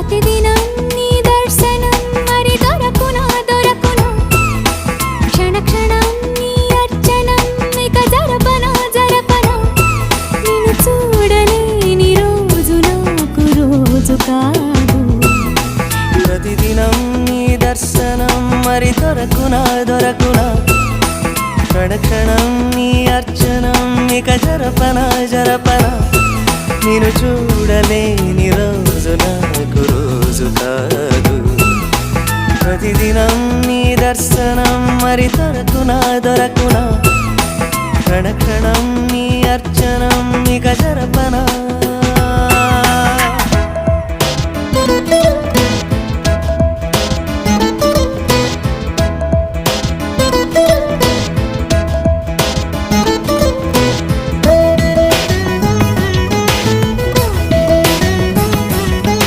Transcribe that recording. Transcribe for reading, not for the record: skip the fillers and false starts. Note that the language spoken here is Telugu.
ప్రతిదినం నీ దర్శనం మరి దొరకునా దొరకునా క్షణ క్షణం నీ అర్చనం ఇక జరపనా జరపనా నిన్ను చూడలేని రోజు నాకు రోజు కాదు ప్రతిదినం నీ దర్శనం మరి దొరకునా దొరకునా క్షణ క్షణం నీ అర్చనం ఇక జరపనా జరపనా నిన్ను చూడలేని రోజు నాకు రోజు కాదు ప్రతిదినం నీ దర్శనం మరి దొరకునా దొరకునా క్షణ క్షణం నీ అర్చనం ఇక జరపనా